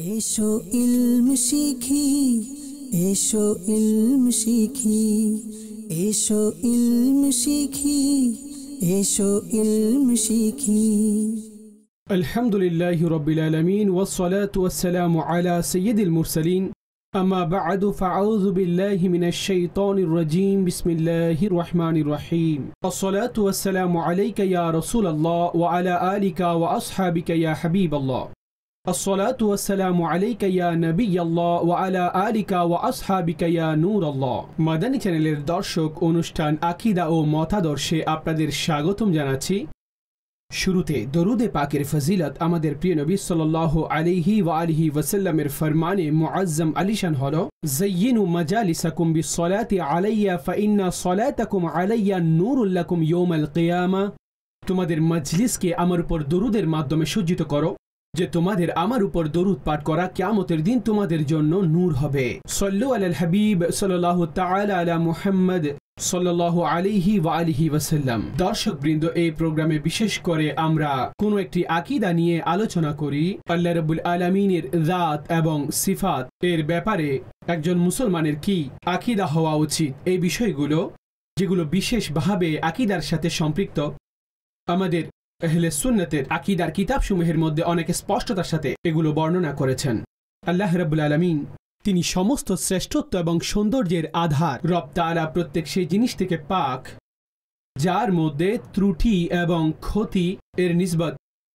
এসো ইলম শিখি, এসো ইলম শিখি, এসো ইলম শিখি, এসো ইলম শিখি। আলহামদুলিল্লাহি রাব্বিল আলামিন ওয়াসসালাতু ওয়াসসালামু আলা সাইয়্যিদিল মুরসালিন। আম্মা বা'দু ফাআউযু বিল্লাহি মিনাশ শাইতানির রাজীম। বিসমিল্লাহির রহমানির রহিম। আসসালাতু ওয়াসসালামু আলাইকা ইয়া রাসূলাল্লাহ ওয়া আলা আলিকা ওয়া আসহাবিকা ইয়া হাবিবাল্লাহ। আসসালাতু ওয়াসসালামু আলাইকা ইয়া নবিয়াল্লাহ ওয়া আলা আলিকা ওয়া আসহাবিকা ইয়া নূরাল্লাহ। মাদানী চ্যানেলের দর্শক, অনুষ্ঠান আকীদা ও মতাদর্শে আপনাদের স্বাগতম জানাচ্ছি। শুরুতে দরুদে পাকের ফজিলত আমাদের প্রিয় নবী সাল্লাল্লাহু আলাইহি ওয়া আলিহি ওয়াসাল্লামের ফরমানে মুআজ্জম আলিশান হলো, যায়্যিনু মাজালিসাকুম বিসসালাতি আলাইয়া ফাইন্না সালাতাকুম আলাইয়া নূরুল লাকুম ইয়াউমাল কিয়ামা। তোমাদের মজলিসকে আমার উপর দরুদের মাধ্যমে সজ্জিত করো, যে তোমাদের আমার উপর দরুদ পাঠ করা কিয়ামতের দিন তোমাদের জন্য নূর হবে। সাল্লু আলাল হাবিব সাল্লাল্লাহু তাআলা আলা মুহাম্মদ সাল্লাল্লাহু আলাইহি ওয়া আলিহি ওয়াসাল্লাম। দর্শকবৃন্দ, এই প্রোগ্রামে বিশেষ করে আমরা কোনো একটি আকীদা নিয়ে আলোচনা করি। আল্লাহ রাব্বুল আলামিনের জাত এবং সিফাত এর ব্যাপারে একজন মুসলমানের কি আকীদা হওয়া উচিত, এই বিষয়গুলো যেগুলো বিশেষভাবে আকীদার সাথে সম্পৃক্ত, আমাদের আহলে সুন্নাতের আকীদার কিতাবসমূহের মধ্যে অনেক স্পষ্টতার সাথে এগুলো বর্ণনা করেছেন। আল্লাহ রাব্বুল আলামিন তিনি সমস্ত শ্রেষ্ঠত্ব এবং সৌন্দর্যের আধার। রব তাআলা প্রত্যেক সেই জিনিস থেকে পাক যার মধ্যে ত্রুটি এবং ক্ষতি এর নিসবত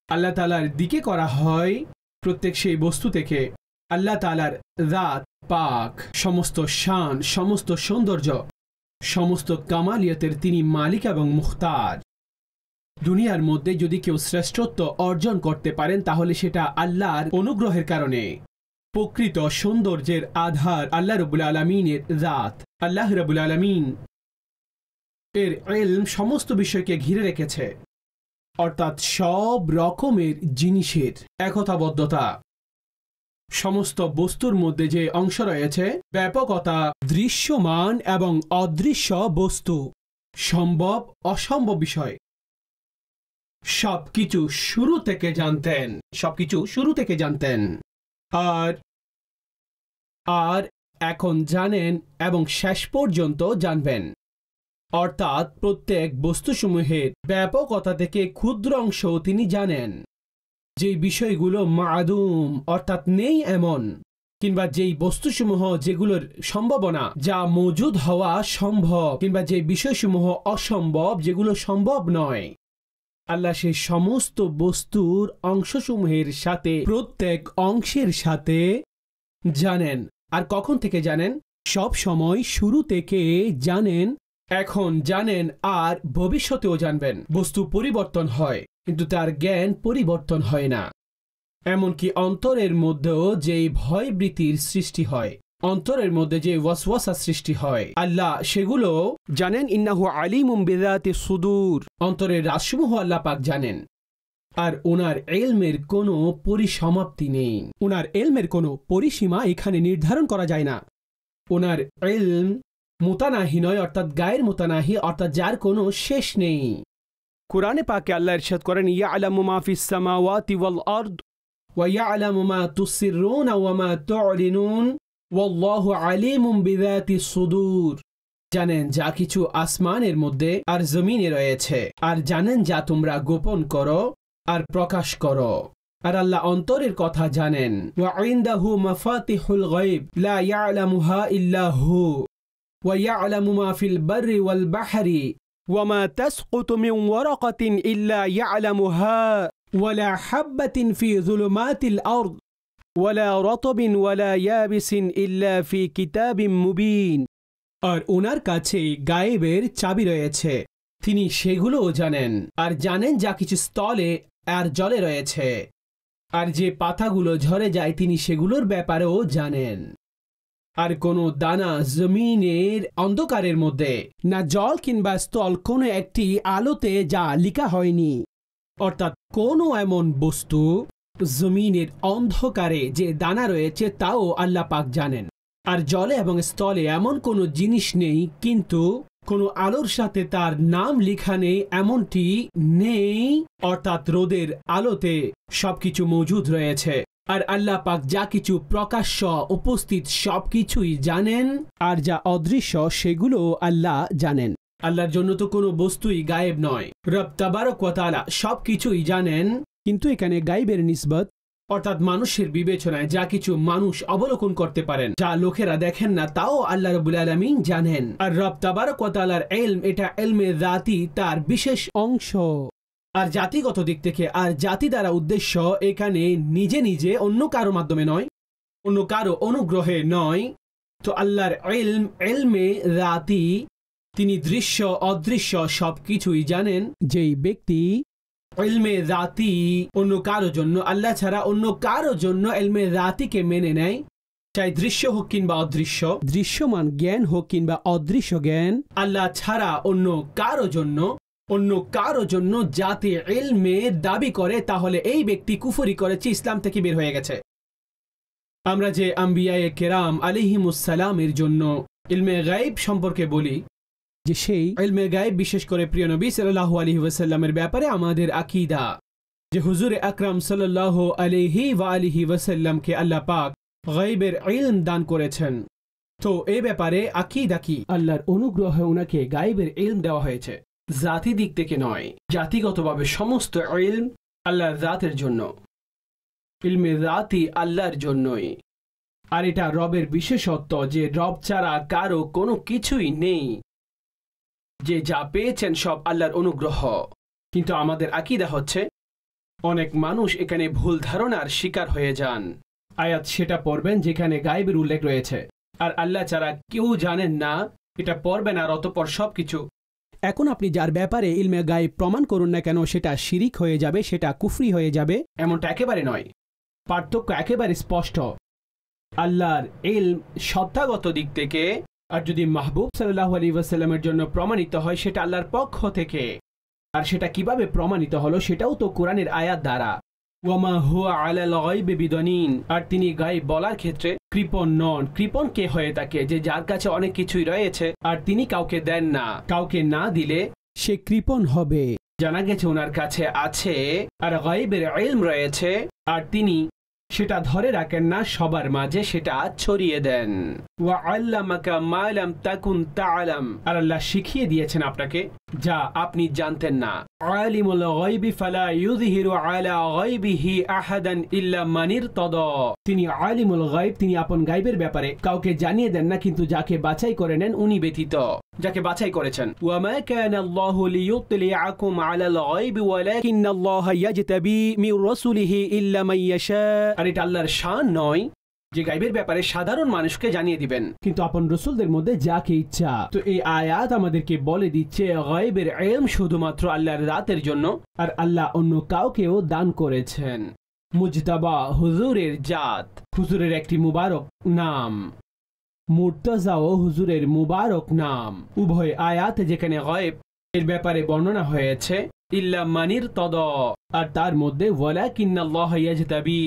আল্লাহ তাআলার দিকে করা হয়। প্রত্যেক সেই বস্তু থেকে আল্লাহ তাআলার জাত পাক, সমস্ত শান, সমস্ত সৌন্দর্য, সমস্ত কামালিয়তের তিনি মালিক এবং মুখতার। দুনিয়ার মধ্যে যদি কেউ শ্রেষ্ঠত্ব অর্জন করতে পারেন তাহলে সেটা আল্লাহর অনুগ্রহের কারণে। প্রকৃত সৌন্দর্যের আধার আল্লাহ রাব্বুল আলামিনের জাত। আল্লাহ রাব্বুল আলামিন এর ইলম সমস্ত বিষয়কে ঘিরে রেখেছে, অর্থাৎ সব রকমের জিনিসের একতাবদ্ধতা। সমস্ত বস্তুর মধ্যে যে অংশ রয়েছে, ব্যাপকতা, দৃশ্যমান এবং অদৃশ্য বস্তু, সম্ভব অসম্ভব বিষয়, সবকিছু শুরু থেকে জানতেন, সবকিছু শুরু থেকে জানতেন। আর এখন জানেন এবং শেষ পর্যন্ত জানবেন। অর্থাৎ প্রত্যেক বস্তুসমূহের ব্যাপকতা থেকে ক্ষুদ্র অংশ তিনি জানেন। যেই বিষয়গুলো মাদুম অর্থাৎ নেই এমন, কিংবা যেই বস্তুসমূহ যেগুলোর সম্ভাবনা যা মজুদ হওয়া সম্ভব, কিংবা যে বিষয়সমূহ অসম্ভব যেগুলো সম্ভব নয়, আল্লাহ সেই সমস্ত বস্তুর অংশসমূহের সাথে, প্রত্যেক অংশের সাথে জানেন। আর কখন থেকে জানেন? সব সময় শুরু থেকে জানেন, এখন জানেন, আর ভবিষ্যতেও জানবেন। বস্তু পরিবর্তন হয় কিন্তু তার জ্ঞান পরিবর্তন হয় না। এমনকি অন্তরের মধ্যেও যেই ভয়ভীতির সৃষ্টি হয়, অন্তরের মধ্যে যে ওয়াসওয়াসা সৃষ্টি হয়, আল্লাহ সেগুলো জানেন। ইন্নাহু আলিমুম বিযাতিস সুদূর। অন্তরের রাজসমূহ আল্লাহ পাক জানেন। আর ওনার ইলমের কোনো পরিসমাপ্তি নেই, ওনার ইলমের কোনো পরিসীমা এখানে নির্ধারণ করা যায় না। ওনার ইলম মুতানাহি নয়, অর্থাৎ গায়ের মুতানাহি, অর্থাৎ যার কোনো শেষ নেই। কুরআনে পাকে আল্লাহ ইরশাদ করেন, ইয়ালামু মা ফিস সামাওয়াতি ওয়াল আরদ ওয়া ইয়ালামু মা তুসিররুনা ওয়া মা তু'লিনুন ওয়াল্লাহু আলিমুম বিযাতিস সুদূর। জানেন যা কিছু আসমানের মধ্যে আর জমিনে রয়েছে, আর জানেন যা তোমরা গোপন করো আর প্রকাশ করো। আর আল্লাহ অন্তরের কথা জানেন। ওয়া ইনদাহু মাফাতিহুল গায়ব লা ইয়ালামুহা ইল্লা হু ওয়া ইয়ালামু মা ফিল বাররি ওয়াল বাহরি ওয়া মা তাসকুতু মিন ওয়ারাকাতিন ইল্লা ইয়ালামুহা ওয়া লা হাববাতিন ফি যুলুমাতিল আরদ ওয়ালা রতবিন ওয়ালা ইয়াবিসিন ইল্লা ফি কিতাবিম মুবিন। আর ওনার কাছে গায়েবের চাবি রয়েছে, তিনি সেগুলোও জানেন। আর জানেন যা কিছু স্থলে আর জলে রয়েছে, আর যে পাতাগুলো ঝরে যায় তিনি সেগুলোর ব্যাপারেও জানেন। আর কোনো দানা জমিনের অন্ধকারের মধ্যে, না জল কিংবা স্থল কোনো একটি আলোতে যা লিখা হয়নি। অর্থাৎ কোনো এমন বস্তু জমিনের অন্ধকারে যে দানা রয়েছে তাও আল্লাহ পাক জানেন। আর জলে এবং স্থলে এমন কোনো জিনিস নেই কিন্তু কোনো আলোর সাথে তার নাম লেখা নেই, এমনটি নেই। অর্থাৎ রোদের আলোতে সবকিছু মজুদ রয়েছে, আর আল্লাহ পাক যা কিছু প্রকাশ্য উপস্থিত সবকিছুই জানেন, আর যা অদৃশ্য সেগুলো আল্লাহ জানেন। আল্লাহর জন্য তো কোনো বস্তুই গায়েব নয়। রব তাবারক ওয়া তাআলা সবকিছুই জানেন, কিন্তু এখানে গায়েবের নিসবত, অর্থাৎ মানুষের বিবেচনায় যা কিছু মানুষ অবলোকন করতে পারেন, যা লোকেরা দেখেন না, তাও আল্লাহ রাব্বুল আলামিন জানেন। আর রব তাবারক ওয়া তাআলার ইলম, এটা ইলমে যাতি, তার বিশেষ অংশ। আর জাতিগত দিক থেকে, আর জাতি দ্বারা উদ্দেশ্য এখানে নিজে নিজে অন্য কারো মাধ্যমে নয়, অন্য কারো অনুগ্রহে নয়। তো আল্লাহর ইলম, ইলমে যাতি, তিনি দৃশ্য অদৃশ্য সবকিছুই জানেন। যেই ব্যক্তি ইলমে যাতি অন্য কারো জন্য, আল্লাহ ছাড়া অন্য কারো জন্য ইলমে যাতিকে মেনে নেয়, চাই দৃশ্য হোক কিংবা অদৃশ্য, দৃশ্যমান জ্ঞান হোক কিংবা অদৃশ্য জ্ঞান, আল্লাহ ছাড়া অন্য কারো জন্য জাতি ইলমের দাবি করে, তাহলে এই ব্যক্তি কুফরি করেছে, ইসলাম থেকে বের হয়ে গেছে। আমরা যে আম্বিয়ায়ে কেরাম আলাইহিমুস সালামের জন্য ইলমে গায়ব সম্পর্কে বলি, যে সেই ইলমে গায়ব, বিশেষ করে প্রিয় নবী সাল্লাল্লাহু আলাইহি ওয়াসাল্লামের ব্যাপারে আমাদের আকীদা, যে হুজুর আকরাম সাল্লাল্লাহু আলাইহি ওয়া আলিহি ওয়াসাল্লামকে আল্লাহ পাক গায়বের ইলম দান করেছেন। তো এই ব্যাপারে আকীদা কি? আল্লাহর অনুগ্রহে ওনাকে গায়বের ইলম দেওয়া হয়েছে, জাতি দিক থেকে নয়। জাতিগতভাবে সমস্ত ইলম আল্লাহর জাতের জন্য, ইলমে জাতি আল্লাহর জন্যই। আর এটা রবের বিশেষত্ব, যে রব ছাড়া কারো কোনো কিছুই নেই, যে যা পেয়েছেন সব আল্লাহর অনুগ্রহ। কিন্তু আমাদের আকীদা হচ্ছে, অনেক মানুষ এখানে ভুল ধারণার শিকার হয়ে যান। আয়াত সেটা পড়বেন যেখানে গায়েবের উল্লেখ রয়েছে, আর আল্লাহ ছাড়া কেউ জানেন না, এটা পড়বেন আর অতঃপর সবকিছু। এখন আপনি যার ব্যাপারে ইলমে গায়েব প্রমাণ করুন না কেন, সেটা শিরিক হয়ে যাবে, সেটা কুফরি হয়ে যাবে, এমনটা একেবারে নয়। পার্থক্য একেবারে স্পষ্ট। আল্লাহর ইলম সত্তাগত দিক থেকে, আর যদি মাহবুব সাল্লাল্লাহু আলাইহি ওয়াসাল্লামের জন্য প্রমাণিত হয়, সেটা আল্লাহর পক্ষ থেকে। আর সেটা কিভাবে প্রমাণিত হলো, সেটাও তো কোরআনের আয়াত দ্বারা। ওয়ামা হুয়া আলাল গায়বি বিদানিন, আর তিনি গায়ব বলার ক্ষেত্রে কৃপণ নন। কৃপণ কে হয়ে থাকে? যে যার কাছে অনেক কিছুই রয়েছে আর তিনি কাউকে দেন না, কাউকে না দিলে সে কৃপণ হবে। জানা গেছে ওনার কাছে আছে আর গায়বের ইলম রয়েছে, আর তিনি সেটা ধরে রাখেন না, সবার মাঝে সেটা ছড়িয়ে দেন। ওয়া আল্লামাকা মা লাম তাকুন তা'লাম, আর আল্লাহ শিখিয়ে দিয়েছেন আপনাকে যা আপনি জানতেন না। আলিমুল গায়বি ফালা ইউযহিরু আলা গায়বিহি আহাদান ইল্লা মান ইরতাদা, তিনি আলিমুল গায়ব, তিনি আপন গায়বের ব্যাপারে কাউকে জানিয়ে দেন না, কিন্তু যাকে বাছাই করে নেন উনি ব্যতীত, যাকে বাছাই করেছেন। ওয়া মা কানা আল্লাহু লিয়ুতলিআকুম আলাল গায়বি ওয়ালাকিন্নাল্লাহা ইয়াজতাবি মির রাসূলিহি ইল্লা মান ইয়াশা, আর এটা আল্লাহর শান নয় যে গায়বের ব্যাপারে সাধারণ মানুষকে জানিয়ে দিবেন, কিন্তু আপন রাসূলদের মধ্যে যাকে ইচ্ছা। তো এই আয়াত আমাদেরকে বলে দিচ্ছে গায়বের ইলম শুধুমাত্র আল্লাহর জাতের জন্য, আর আল্লাহ অন্য কাউকেও দান করেছেন। মুজতাবা হুজুরের জাত, হুজুরের একটি মুবারক নাম। মুর্তজা ও হুজুরের মুবারক নাম, উভয় আয়াতে যেখানে গায়ব এর ব্যাপারে বর্ণনা হয়েছে ইল্লা মান ইরতাদা, আর তার মধ্যে ওয়ালাকিন্নাল্লাহা ইয়াজতাবি,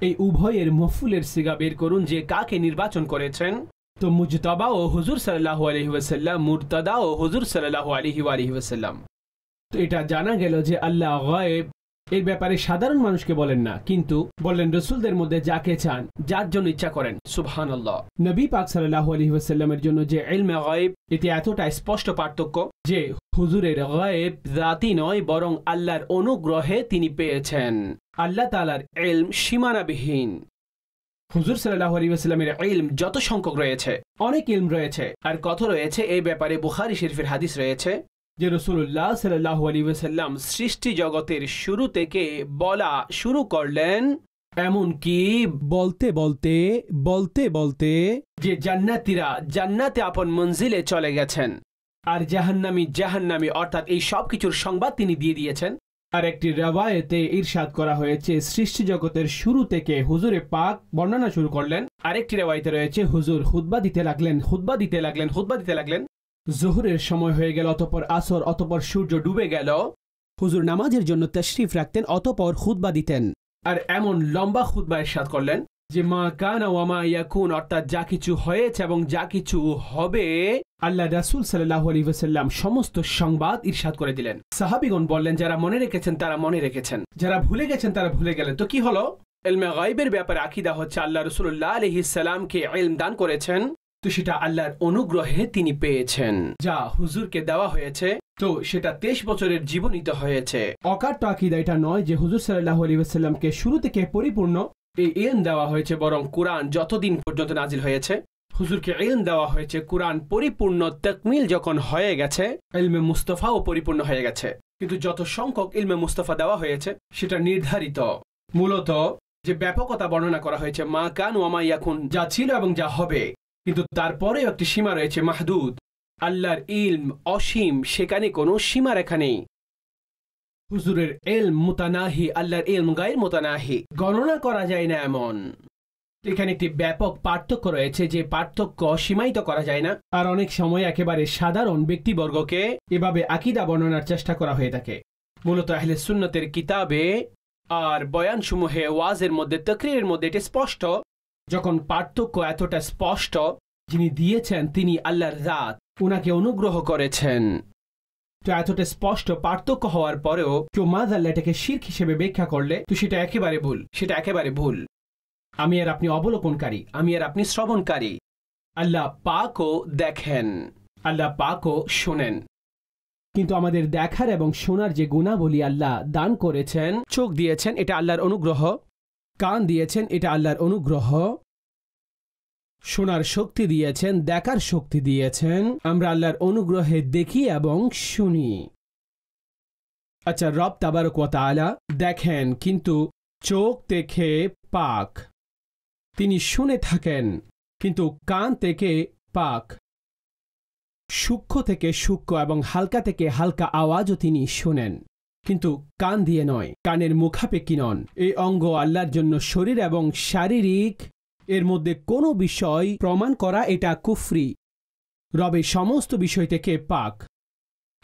এই উভয়ের মফউলের সিগা বের করুন যে কাকে নির্বাচন করেছেন। তো মুজতাবা ও হুজুর সাল্লাল্লাহু আলাইহি ওয়াসাল্লাম, মুর্তাদা ও হুজুর সাল্লাল্লাহু আলাইহি ওয়াসাল্লাম। তো এটা জানা গেল যে আল্লাহ গায়ব এর ব্যাপারে সাধারণ মানুষকে বলেন না, কিন্তু বলেন রাসূলদের মধ্যে যাকে চান, যার জন্য ইচ্ছা করেন। সুবহানাল্লাহ। নবী পাক সাল্লাল্লাহু আলাইহি ওয়াসাল্লামের জন্য যে ইলমে গায়ব, এতে এতটা স্পষ্ট পার্থক্য যে হুজুরের গায়ব জাতি নয়, বরং আল্লাহর অনুগ্রহে তিনি পেয়েছেন। আল্লাহ তাআলার ইলম সীমানাবিহীন। হুজুর সাল্লাল্লাহু আলাইহি ওয়াসাল্লামের ইলম যত সংখ্যক রয়েছে, অনেক ইলম রয়েছে, আর কত রয়েছে এই ব্যাপারে বুখারী শরীফের হাদিস রয়েছে যে রাসূলুল্লাহ সাল্লাল্লাহু আলাইহি ওয়াসাল্লাম সৃষ্টি জগতের শুরু থেকে বলা শুরু করলেন, এমন কি বলতে বলতে যে জান্নাতীরা জান্নাতে আপন মঞ্জিলে চলে গেছেন, আর জাহান্নামী, অর্থাৎ এই সব কিছুর সংবাদ তিনি দিয়ে দিয়েছেন। আর একটি রওয়ায়েতে ইরশাদ করা হয়েছে সৃষ্টি জগতের শুরু থেকে হুজুরে পাক বর্ণনা শুরু করলেন। আরেকটি রওয়ায়েতে রয়েছে হুজুর খুতবা দিতে লাগলেন। জোহরের সময় হয়ে গেল, অতঃপর আসর, অতঃপর সূর্য ডুবে গেল। হুজুর নামাজের জন্য তাশরিফ রাখতেন, অতঃপর খুতবা দিতেন। আর এমন লম্বা খুতবা ইরশাদ করলেন যে মা কানা ওয়া মা ইয়াকুন, অর্থাৎ যা কিছু হয়েছে এবং যা কিছু হবে, আল্লাহ রাসূল সাল্লাল্লাহু আলাইহি ওয়াসাল্লাম সমস্ত সংবাদ ইরশাদ করে দিলেন। সাহাবীগণ বললেন, যারা মনে রেখেছেন তারা মনে রেখেছেন, যারা ভুলে গেছেন তারা ভুলে গেলেন। তো কি হলো? ইলমে গায়বের ব্যাপারে আকীদা হচ্ছে আল্লাহ রাসূলুল্লাহ আলাইহিস সালামকে ইলম দান করেছেন, তো সেটা আল্লাহর অনুগ্রহে তিনি পেয়েছেন। যা হুজুরকে দেওয়া হয়েছে তো সেটা 23 বছরের জীবনীতে হয়েছে। অকাট্য আকীদা এটা নয় যে হুজুর সাল্লাল্লাহু আলাইহি ওয়াসাল্লামকে শুরু থেকে পরিপূর্ণ এই ইলম দেওয়া হয়েছে, বরং কুরআন যতদিন পর্যন্ত নাজিল হয়েছে হুজুরকে ইলম দেওয়া হয়েছে। কুরআন পরিপূর্ণ তাকমিল যখন হয়ে গেছে, ইলমে মুস্তাফাও পরিপূর্ণ হয়ে গেছে, কিন্তু যত সংখ্যক ইলমে মুস্তাফা দেওয়া হয়েছে সেটা নির্ধারিত। মূলত যে ব্যাপকতা বর্ণনা করা হয়েছে মা কান ওয়া মা ইয়াকুন, যা ছিল এবং যা হবে, কিন্তু তারপরেও একটি সীমা রয়েছে মাহদুদ। আল্লাহর ইলম অসীম, সেখানে কোনো সীমারেখা নেই। হুজুরের ইলম মুতানাহি, আল্লাহর ইলম গায়র মুতানাহি, গণনা করা যায় না এমন। এখানে একটি ব্যাপক পার্থক্য রয়েছে, যে পার্থক্য সীমায়িত করা যায় না। আর অনেক সময় একেবারে সাধারণ ব্যক্তিবর্গকে এভাবে আকীদা বর্ণনার চেষ্টা করা হয়ে থাকে। মূলত আহলে সুন্নতের কিতাবে আর বয়ানসমূহে ওয়াজের মধ্যে তাকরীরের মধ্যে এটা স্পষ্ট। যখন পার্থক্য এতটা স্পষ্ট, যিনি দিয়েছেন তিনি আল্লাহর জাত, উনাকে অনুগ্রহ করেছেন, তো এতটা স্পষ্ট পার্থক্য হওয়ার পরেও কেউ মাযাল্লা এটাকে শিরক হিসেবে ব্যাখ্যা করলে তো সেটা একেবারে ভুল, সেটা একেবারে ভুল। আমি আর আপনি অবলোকনকারী, আমি আর আপনি শ্রবণকারী। আল্লাহ পাকও দেখেন, আল্লাহ পাকও শোনেন, কিন্তু আমাদের দেখার এবং শোনার যে গুণাবলী আল্লাহ দান করেছেন, চোখ দিয়েছেন এটা আল্লাহর অনুগ্রহ, কান দিয়েছেন এটা আল্লাহর অনুগ্রহ, শোনার শক্তি দিয়েছেন, দেখার শক্তি দিয়েছেন, আমরা আল্লাহর অনুগ্রহে দেখি এবং শুনি। আচ্ছা, রব তাবারক ওয়া তাআলা দেখেন কিন্তু চোখ থেকে পাক, তিনি শুনে থাকেন কিন্তু কান থেকে পাক, সূক্ষ্ম থেকে সূক্ষ্ম এবং হালকা থেকে হালকা আওয়াজও তিনি শোনেন, কিন্তু কান দিয়ে নয়, কানের মুখাপেক্ষী নন। এই অঙ্গ আল্লাহর জন্য শরীর এবং শারীরিক, এর মধ্যে কোনো বিষয় প্রমাণ করা এটা কুফরি। রবের সমস্ত বিষয় থেকে পাক।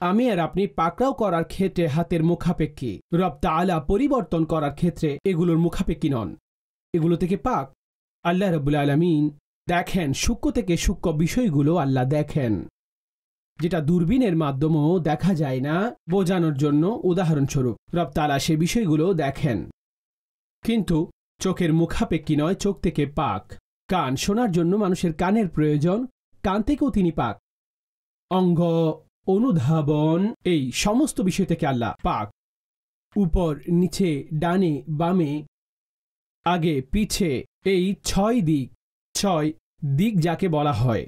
আমি আর আপনি পাকড়াও করার ক্ষেত্রে হাতের মুখাপেক্ষী, রব তাআলা পরিবর্তন করার ক্ষেত্রে এগুলোর মুখাপেক্ষী নন, এগুলো থেকে পাক। আল্লাহ রাব্বুল আলামিন দেখেন, সূক্ষ্ম থেকে সূক্ষ্ম বিষয়গুলো আল্লাহ দেখেন, যেটা দূরবীনের মাধ্যমেও দেখা যায় না। বোঝানোর জন্য উদাহরণস্বরূপ রব তাআলা সে বিষয়গুলো দেখেন, কিন্তু চোখের মুখাপেক্ষী নয়, চোখ থেকে পাক। কান, শোনার জন্য মানুষের কানের প্রয়োজন, কান থেকেও তিনি পাক। অঙ্গ, অনুধাবন, এই সমস্ত বিষয় থেকে আল্লাহ পাক। উপর, নিচে, ডানে, বামে, আগে, পিছে, এই 6 দিক, 6 দিক যাকে বলা হয়,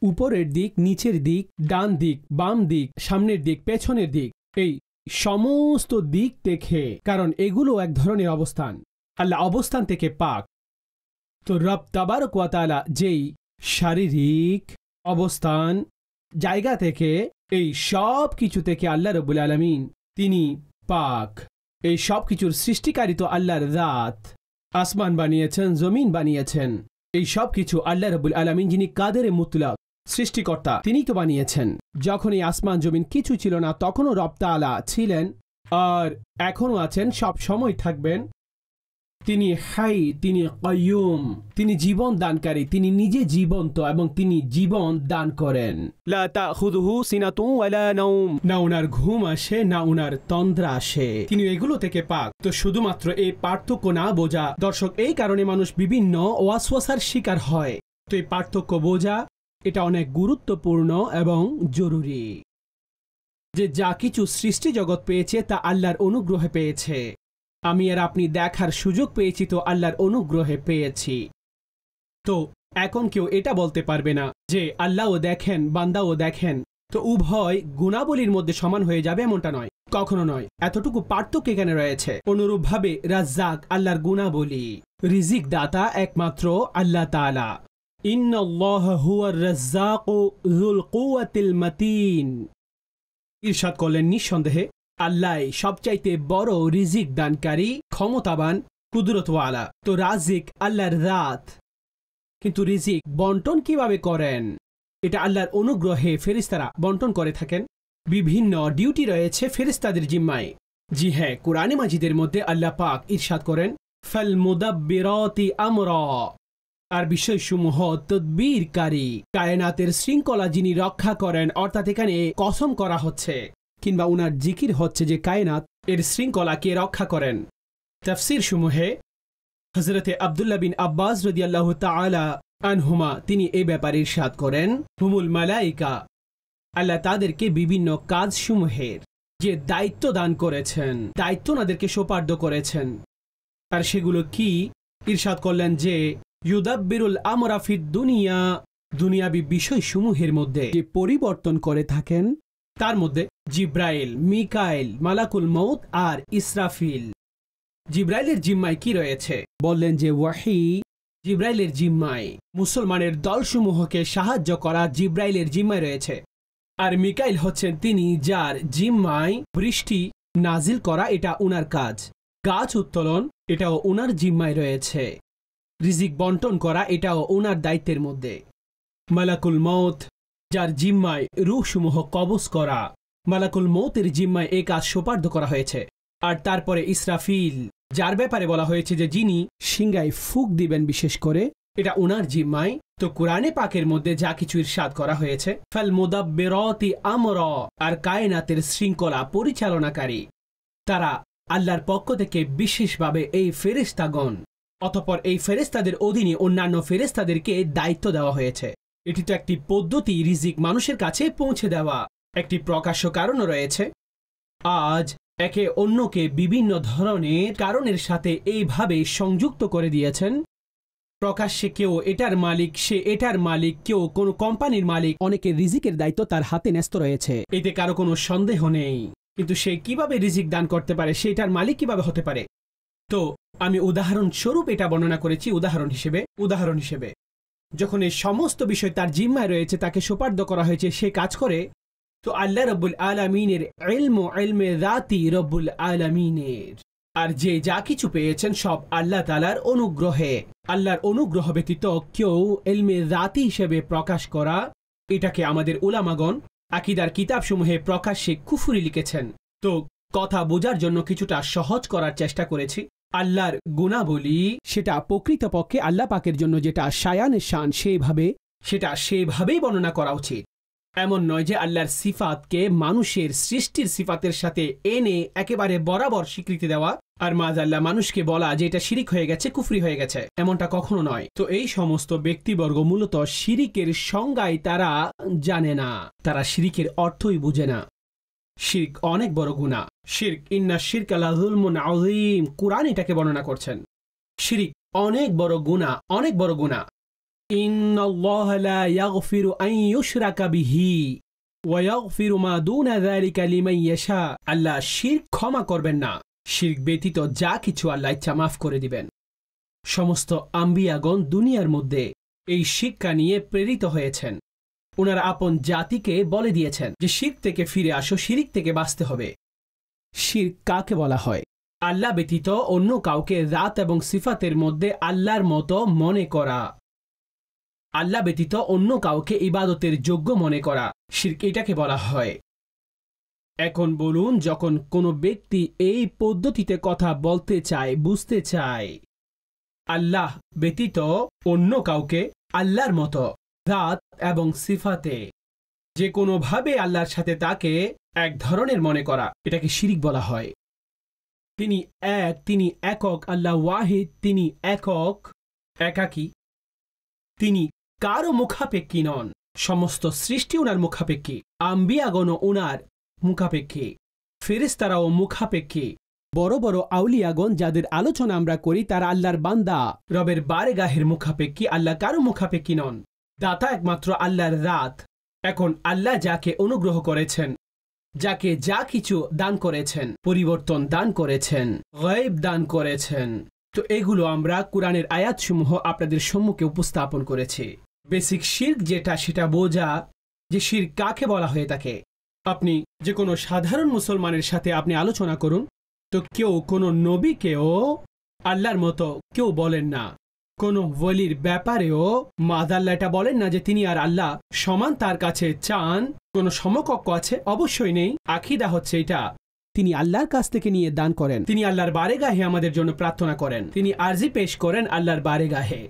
উপরের দিক, নিচের দিক, ডান দিক, বাম দিক, সামনের দিক, পেছনের দিক, এই সমস্ত দিক থেকে, কারণ এগুলো এক ধরনের অবস্থান, আল্লাহ অবস্থান থেকে পাক। তো রব তাবারক ওয়া তাআলা যেই শারীরিক অবস্থান জায়গা থেকে, এই সব কিছু থেকে আল্লাহ রাব্বুল আলামিন তিনি পাক। এই সব কিছুর সৃষ্টিকারী তো আল্লাহর জাত। আসমান বানিয়েছেন, জমিন বানিয়েছেন, এই সব কিছু আল্লাহ রাব্বুল আলামিন, যিনি কাদের মুতলাক, সৃষ্টিকর্তা, তিনি তো বানিয়েছেন। যখন এই আসমান জমিন কিছু ছিল না, তখনও রব তাআলা ছিলেন, আর এখনও আছেন, সব সময় থাকবেন। তিনি হাই, তিনি কাইয়ুম, তিনি জীবন দানকারী, তিনি নিজে জীবন্ত এবং তিনি জীবন দান করেন। লা তাখুযুহু সিনাতুন ওয়ালা নাওম, না উনার ঘুম আসে না উনার তন্দ্রা আসে, তিনি এগুলো থেকে পাক। তো শুধুমাত্র এই পার্থক্য না বোঝা, দর্শক, এই কারণে মানুষ বিভিন্ন ওয়াসওয়াসার শিকার হয়। তো এই পার্থক্য বোঝা এটা অনেক গুরুত্বপূর্ণ এবং জরুরি, যে যা কিছু সৃষ্টি জগৎ পেয়েছে তা আল্লাহর অনুগ্রহে পেয়েছে। আমি আর আপনি দেখার সুযোগ পেয়েছি তো আল্লাহর অনুগ্রহে পেয়েছি। তো এখন কেউ এটা বলতে পারবে না যে আল্লাহও দেখেন, বান্দাও দেখেন, তো উভয় গুণাবলীর মধ্যে সমান হয়ে যাবে, এমনটা নয়, কখনো নয়। এতটুকু পার্থক্য এখানে রয়েছে। অনুরূপভাবে রাজ্জাক আল্লাহর গুণাবলী, রিজিক দাতা একমাত্র আল্লাহ তাআলা। ইন্নাল্লাহা হুয়ার রাজ্জাকু যুল কুওয়াতিল মাতিন, ইরশাদ করলেন, নিঃসন্দেহে আল্লাহ সবচাইতে বড় রিজিক দানকারী, ক্ষমতাবান, কুদরতওয়ালা। তো রাজিক আল্লাহর রাত, কিন্তু রিজিক বন্টন কিভাবে করেন? এটা আল্লাহর অনুগ্রহে ফেরেশতারা বন্টন করে থাকেন। বিভিন্ন ডিউটি রয়েছে ফেরেশতাদের জিম্মায়। জি হ্যাঁ, কোরআনে মাজিদের মধ্যে আল্লাহ পাক ইরশাদ করেন, ফাল মুদাব্বিরাতি আমরা, আর বিষয়সমূহ তদবিরকারী, কায়নাতের শৃঙ্খলা যিনি রক্ষা করেন, অর্থাৎ এখানে কসম করা হচ্ছে কিংবা উনার জিকির হচ্ছে যে কায়নাত এর শৃঙ্খলাকে রক্ষা করেন। তাফসীর সমূহে হযরতে আব্দুল্লাহ বিন আব্বাস রাদিয়াল্লাহু তাআলা আনহুমা তিনি এই ব্যাপারে ইরশাদ করেন, হুমুল মালাইকা, আল্লাহ তাদেরকে বিভিন্ন কাজসমূহের যে দায়িত্ব দান করেছেন, দায়িত্ব ওনাদেরকে সোপার্দ করেছেন। আর সেগুলো কি? ইরশাদ করলেন যে ইউদাব্বিরুল আমরা ফিদ দুনিয়া, দুনিয়াবি বিষয়সমূহের মধ্যে যে পরিবর্তন করে থাকেন, তার মধ্যে জিব্রাইল, মিকাইল, মালাকুল মউত আর ইসরাফিল। জিব্রাইলের জিম্মায় কি রয়েছে? বললেন যে ওয়াহি জিব্রাইলের জিম্মায় মুসলমানের দলসমূহকে সাহায্য করা জিব্রাইলের জিম্মায় রয়েছে। আর মিকাইল হচ্ছেন তিনি যার জিম্মায় বৃষ্টি নাজিল করা, এটা উনার কাজ। গাছ উত্তোলন এটাও উনার জিম্মায় রয়েছে। রিজিক বন্টন করা এটাও উনার দায়িত্বের মধ্যে। মালাকুল মউত যার জিম্মায় রূহসমূহ কবজ করা, মালাকুল মউতের জিম্মায় এই কাজ সোপার্দ করা হয়েছে। আর তারপরে ইসরাফিল যার ব্যাপারে বলা হয়েছে যে যিনি সিংহায় ফুঁক দিবেন বিশেষ করে, এটা উনার জিম্মায়। তো কোরআনে পাকের মধ্যে যা কিছু ইরশাদ করা হয়েছে, ফাল মুদাব্বিরাতি আমরা, আর কায়নাতের শৃঙ্খলা পরিচালনাকারী, তারা আল্লাহর পক্ষ থেকে বিশেষভাবে এই ফেরেশতাগণ, অতঃপর এই ফেরেশতাদের অধীনে অন্যান্য ফেরেশতাদেরকে দায়িত্ব দেওয়া হয়েছে। এটি তো একটি পদ্ধতি রিজিক মানুষের কাছে পৌঁছে দেওয়া। একটি প্রকাশ্য কারণও রয়েছে। আজ একে অন্যকে বিভিন্ন ধরনের কারণের সাথে এইভাবে সংযুক্ত করে দিয়েছেন। প্রকাশ্যে কেউ এটার মালিক, সে এটার মালিক, কেউ কোনো কোম্পানির মালিক, অনেকের রিজিকের দায়িত্ব তার হাতে ন্যস্ত রয়েছে, এতে কারো কোনো সন্দেহ নেই। কিন্তু সে কিভাবে রিজিক দান করতে পারে, সেটার মালিক কিভাবে হতে পারে? তো আমি উদাহরণস্বরূপ এটা বর্ণনা করেছি উদাহরণ হিসেবে যখন এই সমস্ত বিষয় তার জিম্মায় রয়েছে, তাকে সোপার্দ করা হয়েছে, সে কাজ করে। তো আল্লাহ রব্বুল আলামিনের ইলমে যাতি রব্বুল আলামিনের, আর যে যা কিছু পেয়েছেন সব আল্লাহ তাআলার অনুগ্রহে। আল্লাহর অনুগ্রহ ব্যতীত কেউ ইলমে যাতি হিসেবে প্রকাশ করা, এটাকে আমাদের উলামাগণ আকীদার কিতাবসমূহে প্রকাশ্যে কুফরি লিখেছেন। তো কথা বোঝার জন্য কিছুটা সহজ করার চেষ্টা করেছি। আল্লাহর গুণাবলী সেটা প্রকৃতপক্ষে আল্লাহ পাকের জন্য যেটা শায়ানের শান, সেটা সেভাবেই বর্ণনা করা উচিত। এমন নয় যে আল্লাহর সিফাতকে মানুষের সৃষ্টির সিফাতের সাথে এনে একেবারে বরাবর স্বীকৃতি দেওয়া, আর মাযআল্লাহ মানুষকে বলা যে এটা শিরিক হয়ে গেছে, কুফরি হয়ে গেছে, এমনটা কখনো নয়। তো এই সমস্ত ব্যক্তিবর্গ মূলত শিরিকের সংজ্ঞায় তারা জানে না, তারা শিরিকের অর্থই বুঝে না। শিরক অনেক বড় গুনাহ। শিরক, ইন্না শিরকা লাযুলমুন আযীম, কুরআন এটাকে বর্ণনা করছেন। শিরক অনেক বড় গুনাহ, অনেক বড় গুনাহ। ইন্নাল্লাহা লা ইয়াগফিরু আন ইউশরাকা বিহি ওয়া ইয়াগফিরু মা দুনা যালিকা লিমান ইয়াশা। আল্লাহ শিরক ক্ষমা করবেন না, শিরক ব্যতীত যা কিছু আল্লাহ ইচ্ছা মাফ করে দিবেন। সমস্ত আম্বিয়াগণ দুনিয়ার মধ্যে এই শিক্ষা নিয়ে প্রেরিত হয়েছেন। ওনারা আপন জাতিকে বলে দিয়েছেন যে শিরক থেকে ফিরে আসো, শিরক থেকে বাঁচতে হবে। শিরক কাকে বলা হয়? আল্লাহ ব্যতীত অন্য কাউকে জাত এবং সিফাতের মধ্যে আল্লাহর মতো মনে করা, আল্লাহ ব্যতীত অন্য কাউকে ইবাদতের যোগ্য মনে করা, শিরক এটাকে বলা হয়। এখন বলুন, যখন কোনো ব্যক্তি এই পদ্ধতিতে কথা বলতে চায়, বুঝতে চায় আল্লাহ ব্যতীত অন্য কাউকে আল্লাহর মতো জাত এবং সিফাতে যে কোনোভাবে আল্লাহর সাথে তাকে এক ধরনের মনে করা, এটাকে শিরিক বলা হয়। তিনি এক, তিনি একক, আল্লাহ ওয়াহিদ, তিনি একক, একাকী, তিনি কারো মুখাপেক্ষী নন। সমস্ত সৃষ্টি ওনার মুখাপেক্ষী, আম্বিয়াগণও ওনার মুখাপেক্ষী, ফেরেশতারাও মুখাপেক্ষী। বড় বড় আউলিয়াগণ যাদের আলোচনা আমরা করি তারা আল্লাহর বান্দা, রবের বারেগাহের মুখাপেক্ষী, আল্লাহ কারো মুখাপেক্ষী নন। দাতা একমাত্র আল্লাহর রাত। এখন আল্লাহ যাকে অনুগ্রহ করেছেন, যাকে যা কিছু দান করেছেন, পরিবর্তন দান করেছেন, গায়ব দান করেছেন, তো এগুলো আমরা কুরআনের আয়াতসমূহ আপনাদের সম্মুখে উপস্থাপন করেছি। বেসিক শিরক যেটা, সেটা বোঝা যে শিরক কাকে বলা হয়ে থাকে। আপনি যে কোনো সাধারণ মুসলমানের সাথে আপনি আলোচনা করুন, তো কেউ কোনো নবীকেও আল্লাহর মতো কেউ বলেন না। কোনো ওয়ালির ব্যাপারেও মাদাল্লাহ এটা বলেন না যে তিনি আর আল্লাহ সমান তার কাছে চান, কোনো সমকক্ষ আছে, অবশ্যই নেই। আকীদা হচ্ছে এটা, তিনি আল্লাহর কাছ থেকে নিয়ে দান করেন, তিনি আল্লাহর বারেগাহে আমাদের জন্য প্রার্থনা করেন, তিনি আরজি পেশ করেন আল্লাহর বারেগাহে।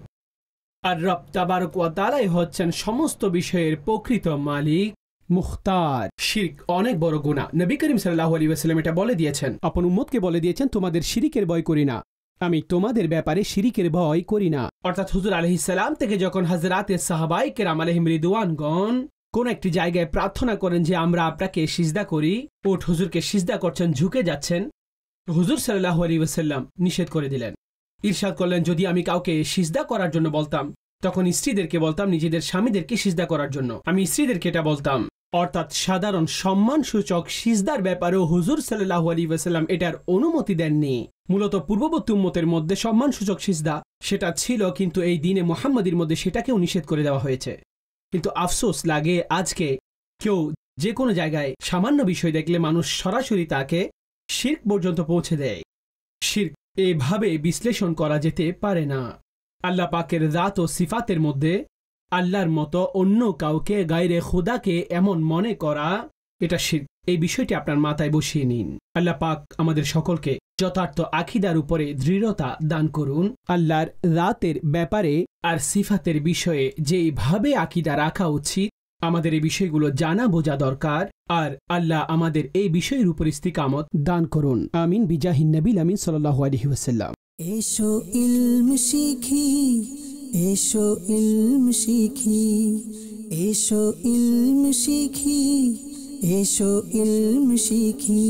আর রব তাবারক ওয়া তাআলাই হচ্ছেন সমস্ত বিষয়ের প্রকৃত মালিক, মুখতার। শিরক অনেক বড় গুনাহ। নবী করিম সাল্লাল্লাহু আলাইহি ওয়াসাল্লাম এটা বলে দিয়েছেন, আপন উম্মতকে বলে দিয়েছেন, তোমাদের শিরিকের ভয় করি না, আমি তোমাদের ব্যাপারে শিরিকের ভয় করি না। অর্থাৎ হুজুর আলাইহিস সালাম থেকে যখন হযরতে সাহাবায়ে কেরাম আলাইহিম রিদওয়ানগণ কোন একটি জায়গায় প্রার্থনা করেন যে আমরা আপনাকে সিজদা করি, উট হুজুরকে সিজদা করছেন, ঝুঁকে যাচ্ছেন, হুজুর সাল্লাল্লাহু আলাইহি ওয়াসাল্লাম নিষেধ করে দিলেন। ইরশাদ করলেন, যদি আমি কাউকে সিজদা করার জন্য বলতাম তখন স্ত্রীদেরকে বলতাম নিজেদের স্বামীদেরকে সিজদা করার জন্য, আমি স্ত্রীদেরকে এটা বলতাম। অর্থাৎ সাধারণ সম্মানসূচক সিজদার ব্যাপারেও হুজুর সাল্লাল্লাহু আলাইহি ওয়াসাল্লাম এটার অনুমতি দেননি। মূলত পূর্ববর্তী উম্মতের মধ্যে সম্মানসূচক সিজদা সেটা ছিল, কিন্তু এই দিনে মুহাম্মাদির মধ্যে সেটাকেও নিষেধ করে দেওয়া হয়েছে। কিন্তু আফসোস লাগে আজকে কেউ যে কোনো জায়গায় সামান্য বিষয় দেখলে মানুষ সরাসরি তাকে শিরক পর্যন্ত পৌঁছে দেয়। শিরক এভাবে বিশ্লেষণ করা যেতে পারে না। আল্লাহ পাকের জাত ও সিফাতের মধ্যে আল্লাহর মতো অন্য কাউকে গায়রে খুদাকে এমন মনে করা, এটা শিরক। এই বিষয়টি আপনার মাথায় বসিয়ে নিন। আল্লাহ পাক আমাদের সকলকে যথার্থ আকীদার উপরে দৃঢ়তা দান করুন। আল্লাহর জাতের ব্যাপারে আর সিফাতের বিষয়ে যেভাবে আকীদা রাখা উচিত, আমাদের এই বিষয়গুলো জানা বোঝা দরকার। আর আল্লাহ আমাদের এই বিষয়ের উপর ইস্তিকামত দান করুন। আমিন বিজাহিন নবী আমিন সাল্লাল্লাহু আলাইহি ওয়াসাল্লাম। এসো ইলম শিখি, এসো ইলম শিখি, এসো ইলম শিখি, এসো ইলম শিখি।